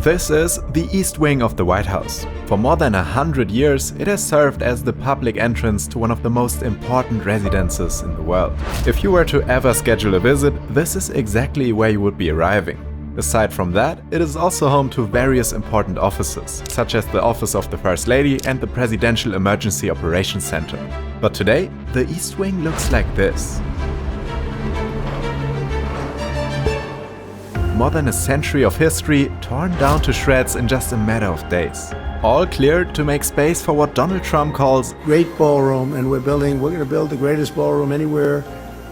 This is the East Wing of the White House. For more than 100 years, it has served as the public entrance to one of the most important residences in the world. If you were to ever schedule a visit, this is exactly where you would be arriving. Aside from that, it is also home to various important offices, such as the Office of the First Lady and the Presidential Emergency Operations Center. But today, the East Wing looks like this. More than a century of history torn down to shreds in just a matter of days. All cleared to make space for what Donald Trump calls great ballroom, and we're going to build the greatest ballroom anywhere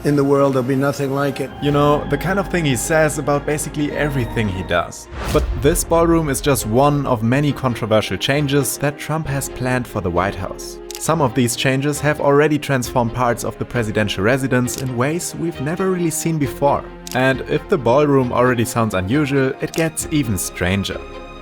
in the world. There'll be nothing like it. You know, the kind of thing he says about basically everything he does. But this ballroom is just one of many controversial changes that Trump has planned for the White House. Some of these changes have already transformed parts of the presidential residence in ways we've never really seen before. And if the ballroom already sounds unusual, it gets even stranger.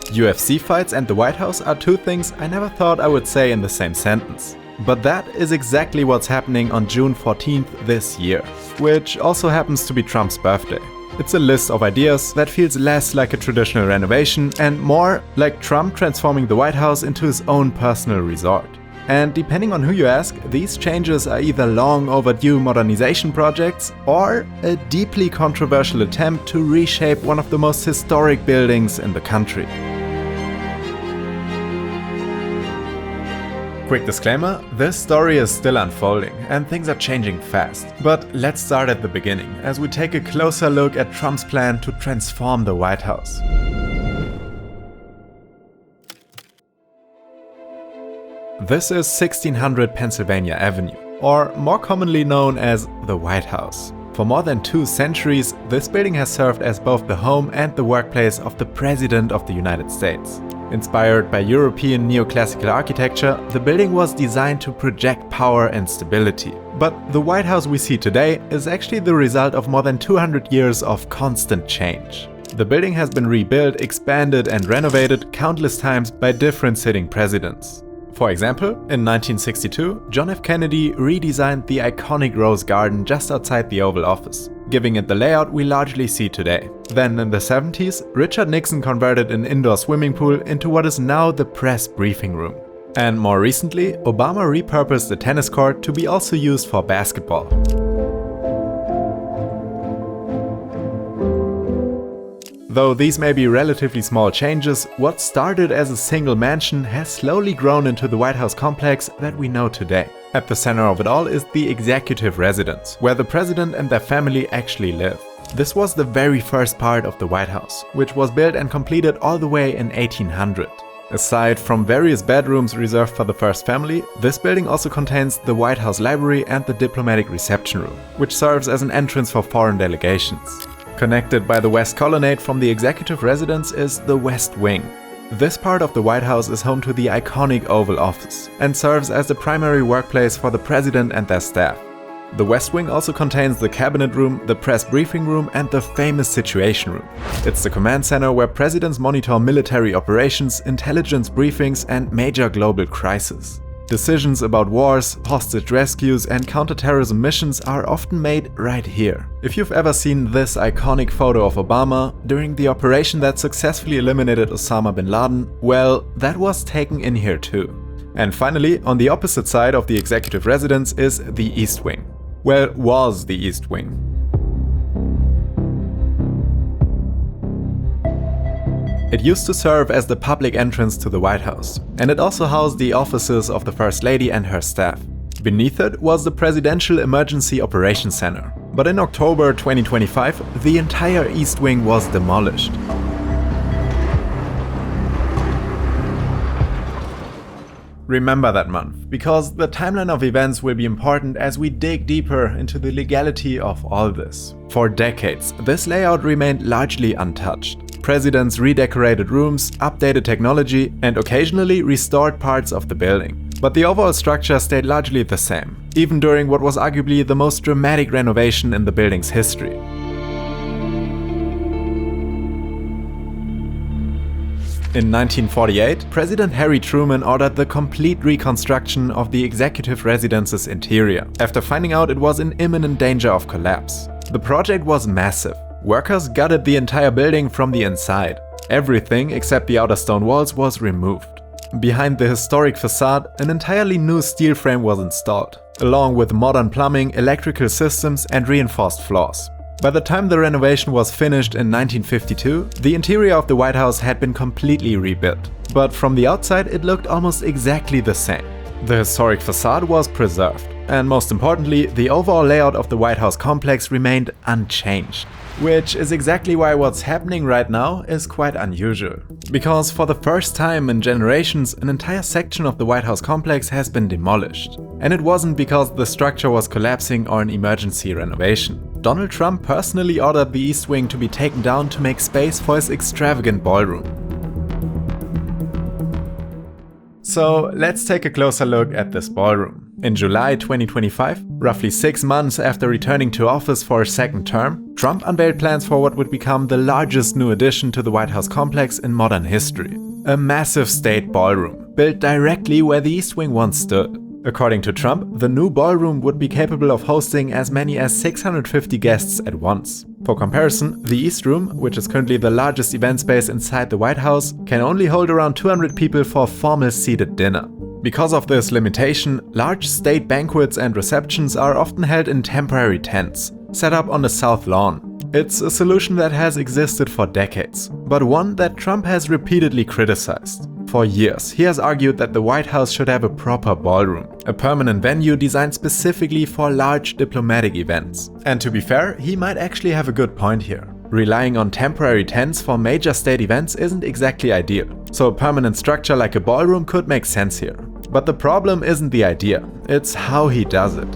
UFC fights and the White House are two things I never thought I would say in the same sentence. But that is exactly what's happening on June 14th this year, which also happens to be Trump's birthday. It's a list of ideas that feels less like a traditional renovation and more like Trump transforming the White House into his own personal resort. And depending on who you ask, these changes are either long overdue modernization projects or a deeply controversial attempt to reshape one of the most historic buildings in the country. Quick disclaimer, this story is still unfolding and things are changing fast. But let's start at the beginning as we take a closer look at Trump's plan to transform the White House. This is 1600 Pennsylvania Avenue, or more commonly known as the White House. For more than 2 centuries, this building has served as both the home and the workplace of the President of the United States. Inspired by European neoclassical architecture, the building was designed to project power and stability. But the White House we see today is actually the result of more than 200 years of constant change. The building has been rebuilt, expanded and renovated countless times by different sitting presidents. For example, in 1962, John F. Kennedy redesigned the iconic Rose Garden just outside the Oval Office, giving it the layout we largely see today. Then in the 70s, Richard Nixon converted an indoor swimming pool into what is now the press briefing room. And more recently, Obama repurposed the tennis court to be also used for basketball. Though these may be relatively small changes, what started as a single mansion has slowly grown into the White House complex that we know today. At the center of it all is the executive residence, where the president and their family actually live. This was the very first part of the White House, which was built and completed all the way in 1800. Aside from various bedrooms reserved for the first family, this building also contains the White House Library and the diplomatic reception room, which serves as an entrance for foreign delegations. Connected by the West Colonnade from the executive residence is the West Wing. This part of the White House is home to the iconic Oval Office and serves as the primary workplace for the president and their staff. The West Wing also contains the cabinet room, the press briefing room and the famous Situation Room. It's the command center where presidents monitor military operations, intelligence briefings and major global crises. Decisions about wars, hostage rescues and counterterrorism missions are often made right here. If you've ever seen this iconic photo of Obama during the operation that successfully eliminated Osama bin Laden, well, that was taken in here too. And finally, on the opposite side of the executive residence is the East Wing. Well, was the East Wing. It used to serve as the public entrance to the White House, and it also housed the offices of the First Lady and her staff. Beneath it was the Presidential Emergency Operations Center. But in October 2025, the entire East Wing was demolished. Remember that month, because the timeline of events will be important as we dig deeper into the legality of all this. For decades, this layout remained largely untouched. Presidents redecorated rooms, updated technology, and occasionally restored parts of the building. But the overall structure stayed largely the same, even during what was arguably the most dramatic renovation in the building's history. In 1948, President Harry Truman ordered the complete reconstruction of the executive residence's interior, after finding out it was in imminent danger of collapse. The project was massive. Workers gutted the entire building from the inside. Everything except the outer stone walls was removed. Behind the historic facade, an entirely new steel frame was installed, along with modern plumbing, electrical systems and reinforced floors. By the time the renovation was finished in 1952, the interior of the White House had been completely rebuilt. But from the outside it looked almost exactly the same. The historic facade was preserved, and most importantly, the overall layout of the White House complex remained unchanged. Which is exactly why what's happening right now is quite unusual. Because for the first time in generations, an entire section of the White House complex has been demolished. And it wasn't because the structure was collapsing or an emergency renovation. Donald Trump personally ordered the East Wing to be taken down to make space for his extravagant ballroom. So let's take a closer look at this ballroom. In July 2025, roughly 6 months after returning to office for a second term, Trump unveiled plans for what would become the largest new addition to the White House complex in modern history. A massive state ballroom, built directly where the East Wing once stood. According to Trump, the new ballroom would be capable of hosting as many as 650 guests at once. For comparison, the East Room, which is currently the largest event space inside the White House, can only hold around 200 people for a formal seated dinner. Because of this limitation, large state banquets and receptions are often held in temporary tents, set up on the South Lawn. It's a solution that has existed for decades, but one that Trump has repeatedly criticized. For years, he has argued that the White House should have a proper ballroom, a permanent venue designed specifically for large diplomatic events. And to be fair, he might actually have a good point here. Relying on temporary tents for major state events isn't exactly ideal, so a permanent structure like a ballroom could make sense here. But the problem isn't the idea, it's how he does it.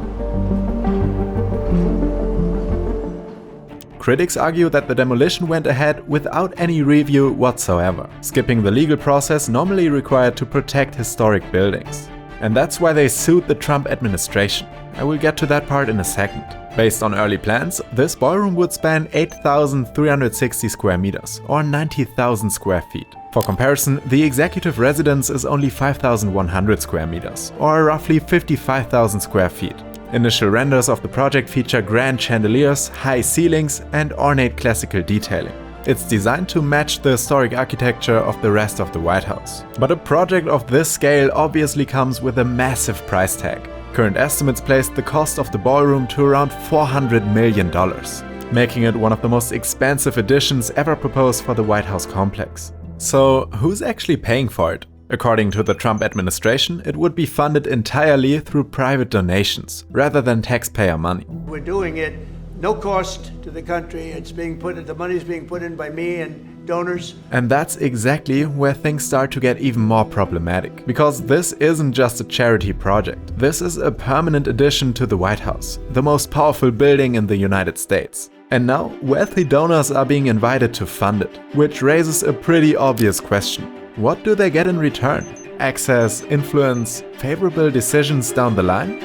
Critics argue that the demolition went ahead without any review whatsoever, skipping the legal process normally required to protect historic buildings. And that's why they sued the Trump administration. I will get to that part in a second. Based on early plans, this ballroom would span 8,360 square meters, or 90,000 square feet. For comparison, the executive residence is only 5,100 square meters, or roughly 55,000 square feet. Initial renders of the project feature grand chandeliers, high ceilings, and ornate classical detailing. It's designed to match the historic architecture of the rest of the White House. But a project of this scale obviously comes with a massive price tag. Current estimates place the cost of the ballroom to around $400 million, making it one of the most expensive additions ever proposed for the White House complex. So who's actually paying for it? According to the Trump administration, it would be funded entirely through private donations, rather than taxpayer money. We're doing it, no cost to the country. The money's being put in by me and donors. And that's exactly where things start to get even more problematic. Because this isn't just a charity project. This is a permanent addition to the White House, the most powerful building in the United States. And now, wealthy donors are being invited to fund it, which raises a pretty obvious question. What do they get in return? Access, influence, favorable decisions down the line?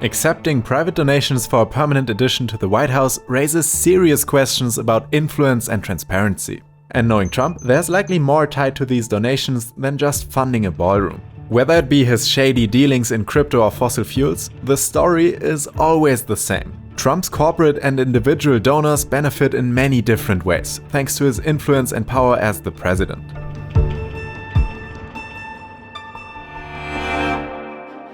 Accepting private donations for a permanent addition to the White House raises serious questions about influence and transparency. And knowing Trump, there's likely more tied to these donations than just funding a ballroom. Whether it be his shady dealings in crypto or fossil fuels, the story is always the same. Trump's corporate and individual donors benefit in many different ways, thanks to his influence and power as the president.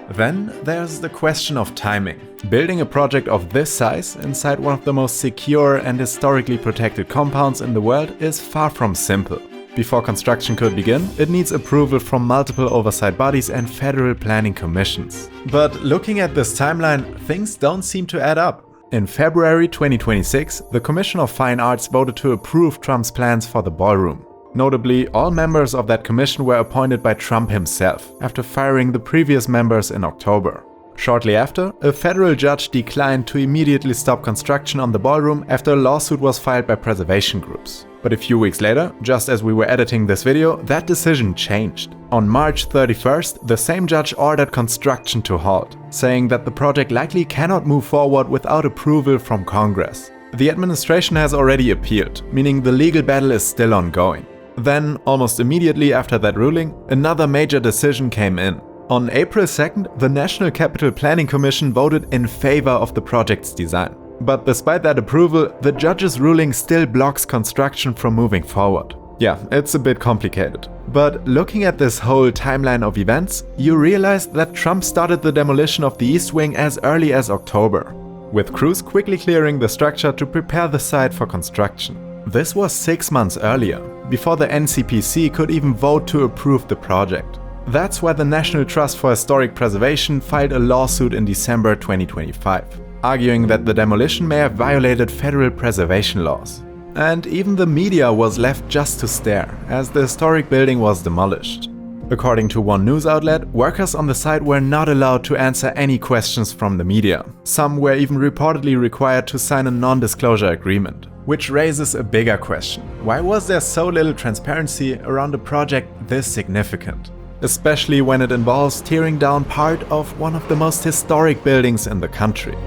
Then there's the question of timing. Building a project of this size inside one of the most secure and historically protected compounds in the world is far from simple. Before construction could begin, it needs approval from multiple oversight bodies and federal planning commissions. But looking at this timeline, things don't seem to add up. In February 2026, the Commission of Fine Arts voted to approve Trump's plans for the ballroom. Notably, all members of that commission were appointed by Trump himself, after firing the previous members in October. Shortly after, a federal judge declined to immediately stop construction on the ballroom after a lawsuit was filed by preservation groups. But a few weeks later, just as we were editing this video, that decision changed. On March 31st, the same judge ordered construction to halt, saying that the project likely cannot move forward without approval from Congress. The administration has already appealed, meaning the legal battle is still ongoing. Then, almost immediately after that ruling, another major decision came in. On April 2nd, the National Capital Planning Commission voted in favor of the project's design. But despite that approval, the judge's ruling still blocks construction from moving forward. Yeah, it's a bit complicated. But looking at this whole timeline of events, you realize that Trump started the demolition of the East Wing as early as October, with crews quickly clearing the structure to prepare the site for construction. This was 6 months earlier, before the NCPC could even vote to approve the project. That's why the National Trust for Historic Preservation filed a lawsuit in December 2025, arguing that the demolition may have violated federal preservation laws. And even the media was left just to stare, as the historic building was demolished. According to one news outlet, workers on the site were not allowed to answer any questions from the media. Some were even reportedly required to sign a non-disclosure agreement. Which raises a bigger question. Why was there so little transparency around a project this significant? Especially when it involves tearing down part of one of the most historic buildings in the country.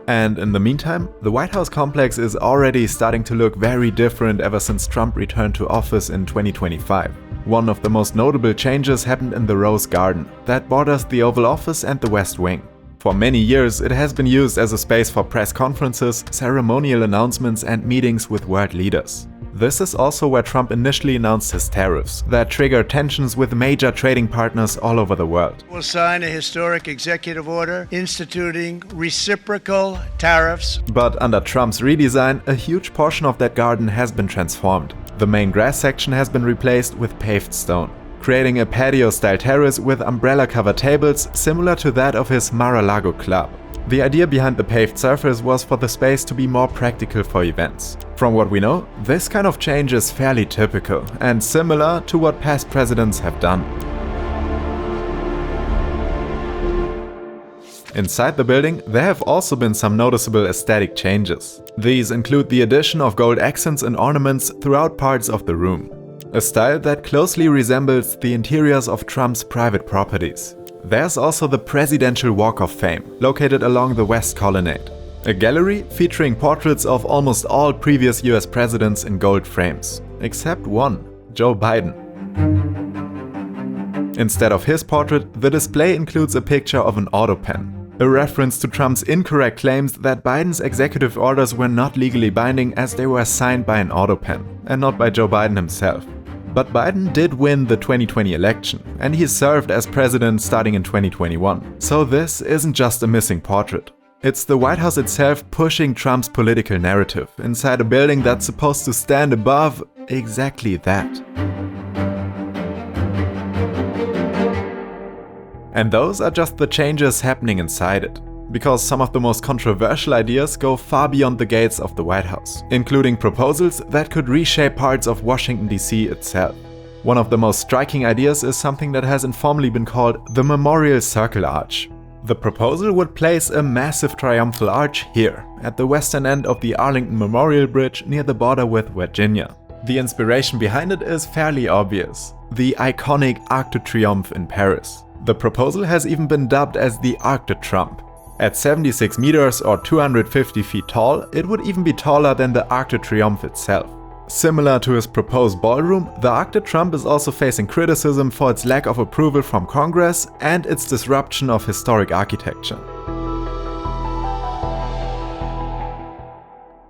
And in the meantime, the White House complex is already starting to look very different ever since Trump returned to office in 2025. One of the most notable changes happened in the Rose Garden, that borders the Oval Office and the West Wing. For many years, it has been used as a space for press conferences, ceremonial announcements, and meetings with world leaders. This is also where Trump initially announced his tariffs, that triggered tensions with major trading partners all over the world. We'll sign a historic executive order instituting reciprocal tariffs. But under Trump's redesign, a huge portion of that garden has been transformed. The main grass section has been replaced with paved stone, creating a patio-style terrace with umbrella-covered tables similar to that of his Mar-a-Lago club. The idea behind the paved surface was for the space to be more practical for events. From what we know, this kind of change is fairly typical and similar to what past presidents have done. Inside the building, there have also been some noticeable aesthetic changes. These include the addition of gold accents and ornaments throughout parts of the room, a style that closely resembles the interiors of Trump's private properties. There's also the Presidential Walk of Fame, located along the West Colonnade, a gallery featuring portraits of almost all previous US presidents in gold frames, except one, Joe Biden. Instead of his portrait, the display includes a picture of an auto pen, a reference to Trump's incorrect claims that Biden's executive orders were not legally binding as they were signed by an auto pen, and not by Joe Biden himself. But Biden did win the 2020 election, and he served as president starting in 2021. So this isn't just a missing portrait. It's the White House itself pushing Trump's political narrative inside a building that's supposed to stand above exactly that. And those are just the changes happening inside it, because some of the most controversial ideas go far beyond the gates of the White House, including proposals that could reshape parts of Washington, D.C. itself. One of the most striking ideas is something that has informally been called the Memorial Circle Arch. The proposal would place a massive triumphal arch here, at the western end of the Arlington Memorial Bridge near the border with Virginia. The inspiration behind it is fairly obvious: the iconic Arc de Triomphe in Paris. The proposal has even been dubbed as the Arc de Trump. At 76 meters or 250 feet tall, it would even be taller than the Arc de Triomphe itself. Similar to his proposed ballroom, the Arc de Trump is also facing criticism for its lack of approval from Congress and its disruption of historic architecture.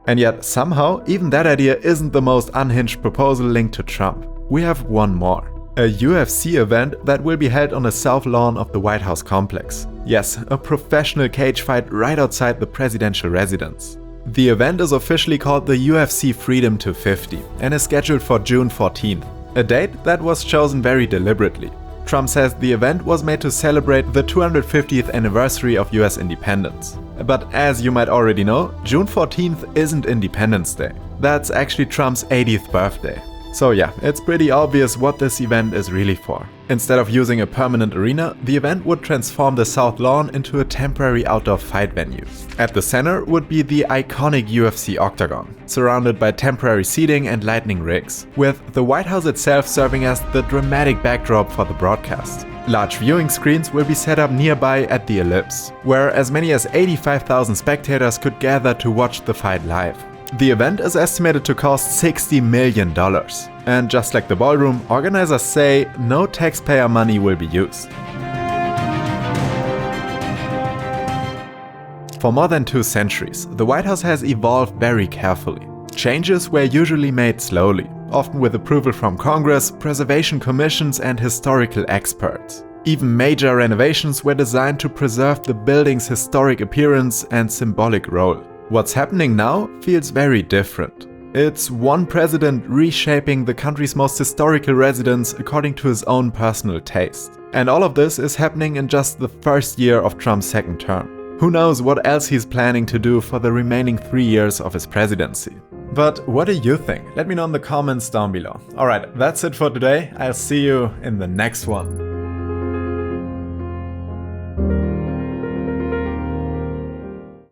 And yet, somehow, even that idea isn't the most unhinged proposal linked to Trump. We have one more. A UFC event that will be held on the south lawn of the White House complex. Yes, a professional cage fight right outside the presidential residence. The event is officially called the UFC Freedom 250 and is scheduled for June 14th, a date that was chosen very deliberately. Trump says the event was made to celebrate the 250th anniversary of US independence. But as you might already know, June 14th isn't Independence Day. That's actually Trump's 80th birthday. So yeah, it's pretty obvious what this event is really for. Instead of using a permanent arena, the event would transform the South Lawn into a temporary outdoor fight venue. At the center would be the iconic UFC octagon, surrounded by temporary seating and lightning rigs, with the White House itself serving as the dramatic backdrop for the broadcast. Large viewing screens will be set up nearby at the Ellipse, where as many as 85,000 spectators could gather to watch the fight live. The event is estimated to cost $60 million. And just like the ballroom, organizers say no taxpayer money will be used. For more than 2 centuries, the White House has evolved very carefully. Changes were usually made slowly, often with approval from Congress, preservation commissions and historical experts. Even major renovations were designed to preserve the building's historic appearance and symbolic role. What's happening now feels very different. It's one president reshaping the country's most historical residence according to his own personal taste. And all of this is happening in just the first year of Trump's second term. Who knows what else he's planning to do for the remaining 3 years of his presidency. But what do you think? Let me know in the comments down below. Alright, that's it for today. I'll see you in the next one.